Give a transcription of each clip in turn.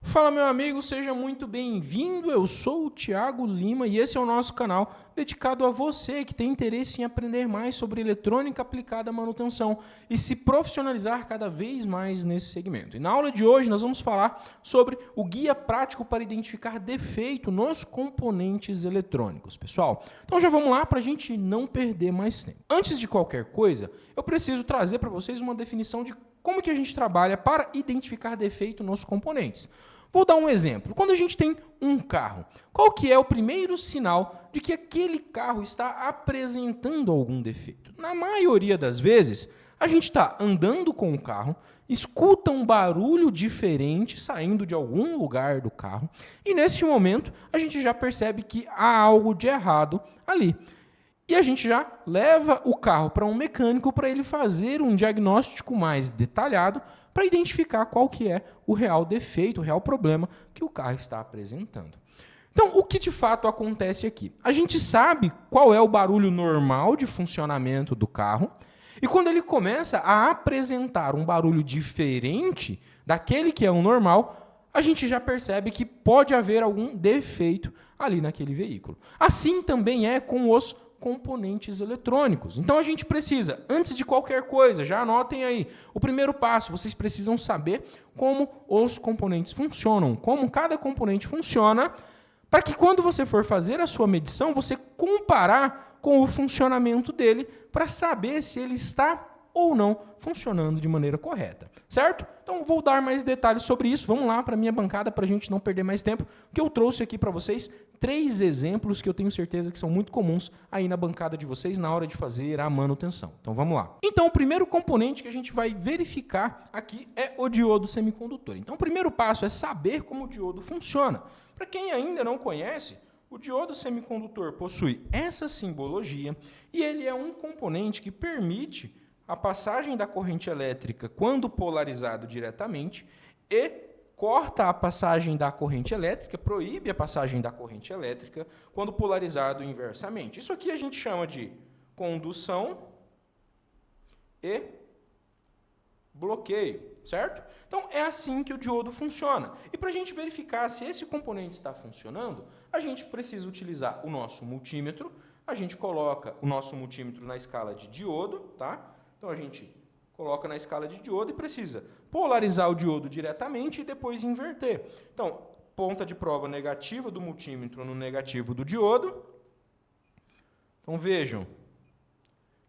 Fala, meu amigo, seja muito bem-vindo. Eu sou o Thiago Lima e esse é o nosso canal dedicado a você que tem interesse em aprender mais sobre eletrônica aplicada à manutenção e se profissionalizar cada vez mais nesse segmento. E na aula de hoje nós vamos falar sobre o guia prático para identificar defeito nos componentes eletrônicos, pessoal. Então já vamos lá para a gente não perder mais tempo. Antes de qualquer coisa, eu preciso trazer para vocês uma definição de como que a gente trabalha para identificar defeito nos componentes. Vou dar um exemplo. Quando a gente tem um carro, qual que é o primeiro sinal de que aquele carro está apresentando algum defeito? Na maioria das vezes, a gente está andando com o carro, escuta um barulho diferente saindo de algum lugar do carro e, nesse momento, a gente já percebe que há algo de errado ali. E a gente já leva o carro para um mecânico para ele fazer um diagnóstico mais detalhado para identificar qual que é o real defeito, o real problema que o carro está apresentando. Então, o que de fato acontece aqui? A gente sabe qual é o barulho normal de funcionamento do carro e quando ele começa a apresentar um barulho diferente daquele que é o normal, a gente já percebe que pode haver algum defeito ali naquele veículo. Assim também é com os componentes eletrônicos. Então a gente precisa, antes de qualquer coisa, já anotem aí, o primeiro passo, vocês precisam saber como os componentes funcionam, como cada componente funciona, para que quando você for fazer a sua medição, você comparar com o funcionamento dele para saber se ele está ou não funcionando de maneira correta, certo? Então, vou dar mais detalhes sobre isso. Vamos lá para a minha bancada para a gente não perder mais tempo, que eu trouxe aqui para vocês 3 exemplos que eu tenho certeza que são muito comuns aí na bancada de vocês na hora de fazer a manutenção. Então, vamos lá. Então, o primeiro componente que a gente vai verificar aqui é o diodo semicondutor. Então, o primeiro passo é saber como o diodo funciona. Para quem ainda não conhece, o diodo semicondutor possui essa simbologia e ele é um componente que permite a passagem da corrente elétrica quando polarizado diretamente e corta a passagem da corrente elétrica, proíbe a passagem da corrente elétrica quando polarizado inversamente. Isso aqui a gente chama de condução e bloqueio, certo? Então, é assim que o diodo funciona. E para a gente verificar se esse componente está funcionando, a gente precisa utilizar o nosso multímetro. A gente coloca o nosso multímetro na escala de diodo, tá? Então, a gente coloca na escala de diodo e precisa polarizar o diodo diretamente e depois inverter. Então, ponta de prova negativa do multímetro no negativo do diodo. Então, vejam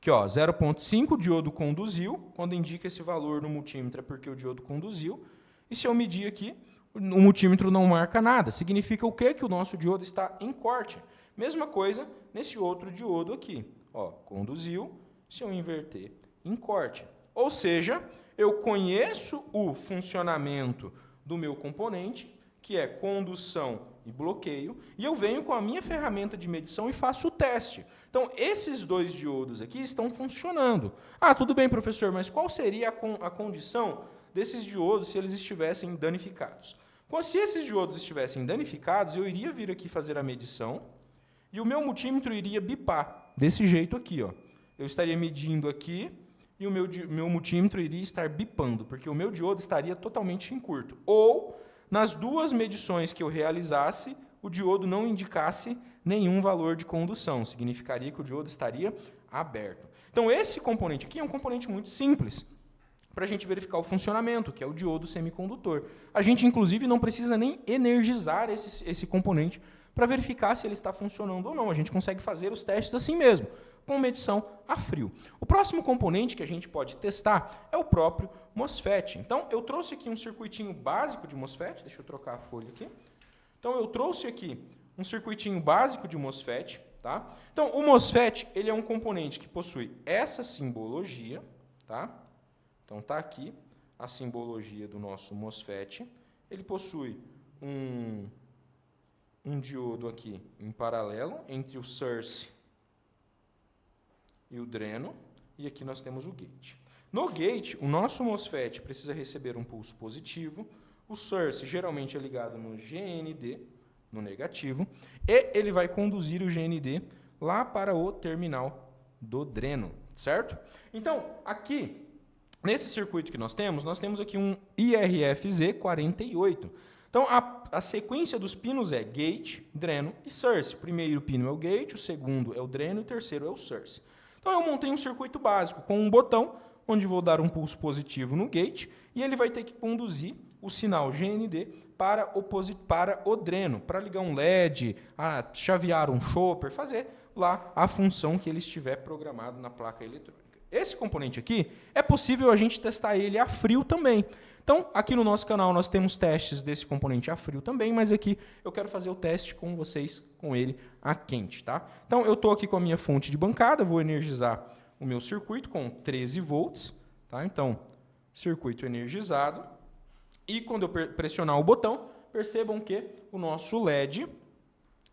que 0,5 o diodo conduziu. Quando indica esse valor no multímetro é porque o diodo conduziu. E se eu medir aqui, o multímetro não marca nada. Significa o quê? Que o nosso diodo está em corte. Mesma coisa nesse outro diodo aqui. Conduziu. Se eu inverter, em corte. Ou seja, eu conheço o funcionamento do meu componente, que é condução e bloqueio, e eu venho com a minha ferramenta de medição e faço o teste. Então, esses 2 diodos aqui estão funcionando. Tudo bem, professor, mas qual seria a condição desses diodos se eles estivessem danificados? Se esses diodos estivessem danificados, eu iria vir aqui fazer a medição e o meu multímetro iria bipar, desse jeito aqui. Eu estaria medindo aqui e o meu multímetro iria estar bipando, porque o meu diodo estaria totalmente em curto. Ou, nas 2 medições que eu realizasse, o diodo não indicasse nenhum valor de condução. Significaria que o diodo estaria aberto. Então, esse componente aqui é um componente muito simples para a gente verificar o funcionamento, que é o diodo semicondutor. A gente, inclusive, não precisa nem energizar esse componente para verificar se ele está funcionando ou não. A gente consegue fazer os testes assim mesmo, com medição a frio. O próximo componente que a gente pode testar é o próprio MOSFET. Então, eu trouxe aqui um circuitinho básico de MOSFET. Deixa eu trocar a folha aqui. Então, eu trouxe aqui um circuitinho básico de MOSFET. Tá? Então, o MOSFET ele é um componente que possui essa simbologia. Tá? Então, está aqui a simbologia do nosso MOSFET. Ele possui um diodo aqui em paralelo entre o source e o dreno, e aqui nós temos o gate. No gate, o nosso MOSFET precisa receber um pulso positivo, o source geralmente é ligado no GND, no negativo, e ele vai conduzir o GND lá para o terminal do dreno, certo? Então, aqui, nesse circuito que nós temos aqui um IRF-Z48. Então, a sequência dos pinos é gate, dreno e source. O primeiro pino é o gate, o segundo é o dreno e o terceiro é o source. Então, eu montei um circuito básico com um botão, onde vou dar um pulso positivo no gate, e ele vai ter que conduzir o sinal GND para o dreno, para ligar um LED, chavear um chopper, fazer lá a função que ele estiver programado na placa eletrônica. Esse componente aqui, é possível a gente testar ele a frio também. Então, aqui no nosso canal nós temos testes desse componente a frio também, mas aqui eu quero fazer o teste com vocês, com ele a quente, tá? Então, eu estou aqui com a minha fonte de bancada, vou energizar o meu circuito com 13 volts, tá? Então, circuito energizado. E quando eu pressionar o botão, percebam que o nosso LED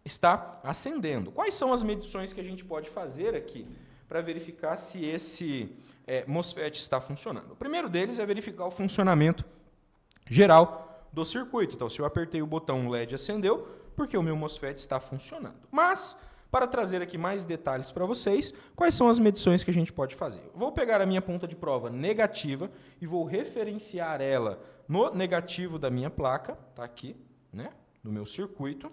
está acendendo. Quais são as medições que a gente pode fazer aqui para verificar se esse MOSFET está funcionando? O primeiro deles é verificar o funcionamento geral do circuito. Então, se eu apertei o botão, o LED acendeu, porque o meu MOSFET está funcionando. Mas, para trazer aqui mais detalhes para vocês, quais são as medições que a gente pode fazer? Eu vou pegar a minha ponta de prova negativa e vou referenciar ela no negativo da minha placa, tá aqui, né, no meu circuito.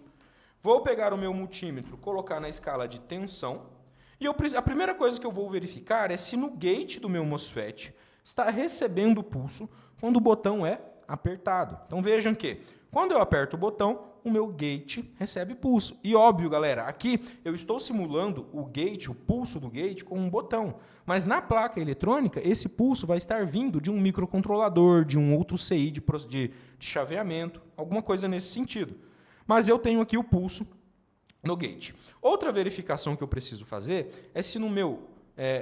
Vou pegar o meu multímetro, colocar na escala de tensão, e a primeira coisa que eu vou verificar é se no gate do meu MOSFET está recebendo o pulso quando o botão é apertado. Então vejam que, quando eu aperto o botão, o meu gate recebe pulso. E óbvio, galera, aqui eu estou simulando o gate, o pulso do gate, com um botão. Mas na placa eletrônica, esse pulso vai estar vindo de um microcontrolador, de um outro CI de chaveamento, alguma coisa nesse sentido. Mas eu tenho aqui o pulso no gate. Outra verificação que eu preciso fazer é se no meu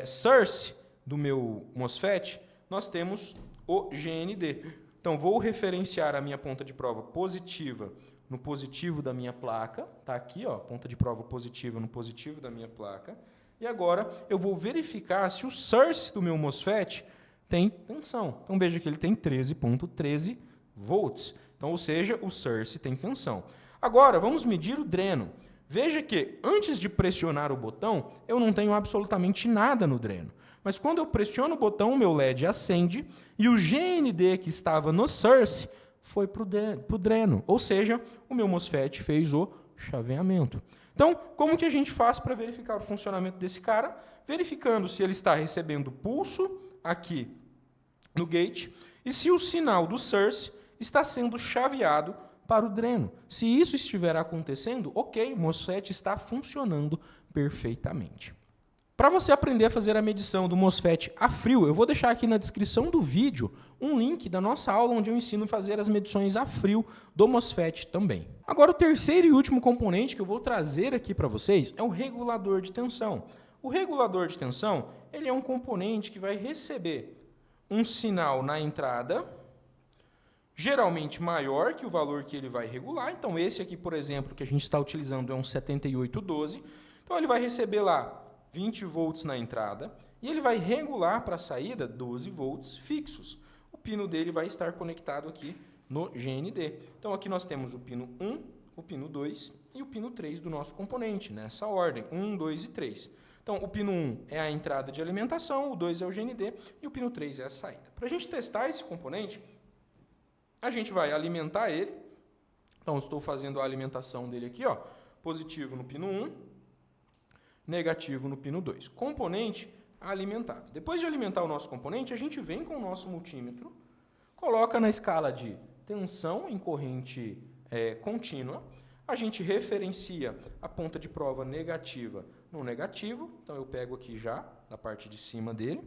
source do meu MOSFET nós temos o GND. Então, vou referenciar a minha ponta de prova positiva no positivo da minha placa. Está aqui, ó, ponta de prova positiva no positivo da minha placa. E agora eu vou verificar se o source do meu MOSFET tem tensão. Então, veja que ele tem 13,13 volts. Então, ou seja, o source tem tensão. Agora, vamos medir o dreno. Veja que, antes de pressionar o botão, eu não tenho absolutamente nada no dreno. Mas quando eu pressiono o botão, o meu LED acende e o GND que estava no source foi para o dreno. Ou seja, o meu MOSFET fez o chaveamento. Então, como que a gente faz para verificar o funcionamento desse cara? Verificando se ele está recebendo pulso aqui no gate e se o sinal do source está sendo chaveado para o dreno. Se isso estiver acontecendo, ok, o MOSFET está funcionando perfeitamente. Para você aprender a fazer a medição do MOSFET a frio, eu vou deixar aqui na descrição do vídeo um link da nossa aula onde eu ensino a fazer as medições a frio do MOSFET também. Agora, o terceiro e último componente que eu vou trazer aqui para vocês é o regulador de tensão. O regulador de tensão, ele é um componente que vai receber um sinal na entrada, geralmente maior que o valor que ele vai regular. Então, esse aqui, por exemplo, que a gente está utilizando é um 7812. Então, ele vai receber lá 20 volts na entrada e ele vai regular para a saída 12 volts fixos. O pino dele vai estar conectado aqui no GND. Então, aqui nós temos o pino 1, o pino 2 e o pino 3 do nosso componente, nessa ordem, 1, 2 e 3. Então, o pino 1 é a entrada de alimentação, o 2 é o GND e o pino 3 é a saída. Para a gente testar esse componente, a gente vai alimentar ele. Então, estou fazendo a alimentação dele aqui, ó, positivo no pino 1, negativo no pino 2. Componente alimentado. Depois de alimentar o nosso componente, a gente vem com o nosso multímetro, coloca na escala de tensão em corrente contínua, a gente referencia a ponta de prova negativa no negativo, então eu pego aqui já, da parte de cima dele,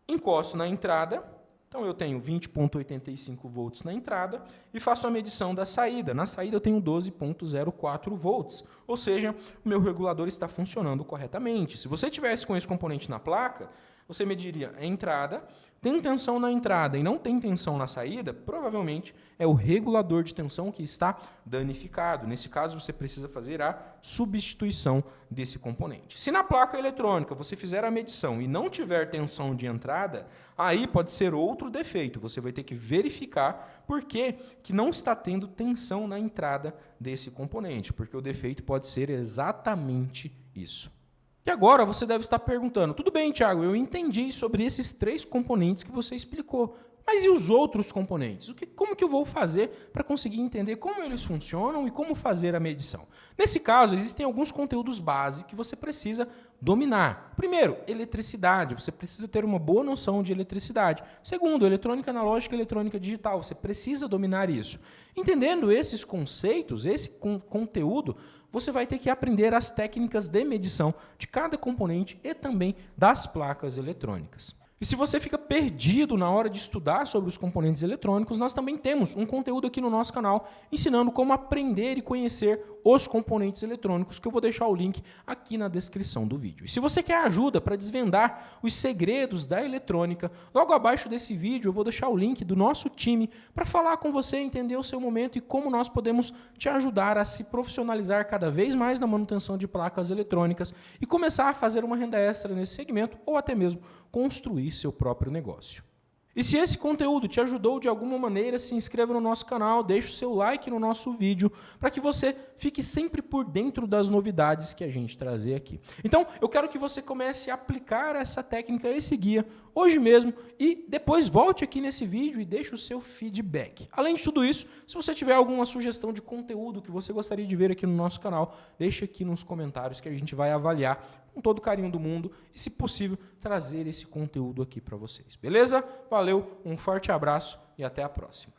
encosto na entrada. Então, eu tenho 20,85 volts na entrada e faço a medição da saída. Na saída, eu tenho 12,04 volts, ou seja, o meu regulador está funcionando corretamente. Se você tivesse com esse componente na placa, você mediria a entrada, tem tensão na entrada e não tem tensão na saída, provavelmente é o regulador de tensão que está danificado. Nesse caso, você precisa fazer a substituição desse componente. Se na placa eletrônica você fizer a medição e não tiver tensão de entrada, aí pode ser outro defeito. Você vai ter que verificar por que não está tendo tensão na entrada desse componente, porque o defeito pode ser exatamente isso. E agora você deve estar perguntando, tudo bem, Thiago, eu entendi sobre esses 3 componentes que você explicou, Mas e os outros componentes? Como que eu vou fazer para conseguir entender como eles funcionam e como fazer a medição? Nesse caso, existem alguns conteúdos base que você precisa dominar. Primeiro, eletricidade. Você precisa ter uma boa noção de eletricidade. Segundo, eletrônica analógica e eletrônica digital. Você precisa dominar isso. Entendendo esses conceitos, esse conteúdo, você vai ter que aprender as técnicas de medição de cada componente e também das placas eletrônicas. E se você fica perdido na hora de estudar sobre os componentes eletrônicos, nós também temos um conteúdo aqui no nosso canal ensinando como aprender e conhecer os componentes eletrônicos, que eu vou deixar o link aqui na descrição do vídeo. E se você quer ajuda para desvendar os segredos da eletrônica, logo abaixo desse vídeo eu vou deixar o link do nosso time para falar com você, entender o seu momento e como nós podemos te ajudar a se profissionalizar cada vez mais na manutenção de placas eletrônicas e começar a fazer uma renda extra nesse segmento ou até mesmo construir seu próprio negócio. E se esse conteúdo te ajudou de alguma maneira, se inscreva no nosso canal, deixe o seu like no nosso vídeo, para que você fique sempre por dentro das novidades que a gente trazer aqui. Então, eu quero que você comece a aplicar essa técnica, esse guia, hoje mesmo, e depois volte aqui nesse vídeo e deixe o seu feedback. Além de tudo isso, se você tiver alguma sugestão de conteúdo que você gostaria de ver aqui no nosso canal, deixe aqui nos comentários que a gente vai avaliar com todo o carinho do mundo e, se possível, trazer esse conteúdo aqui para vocês. Beleza? Valeu, um forte abraço e até a próxima.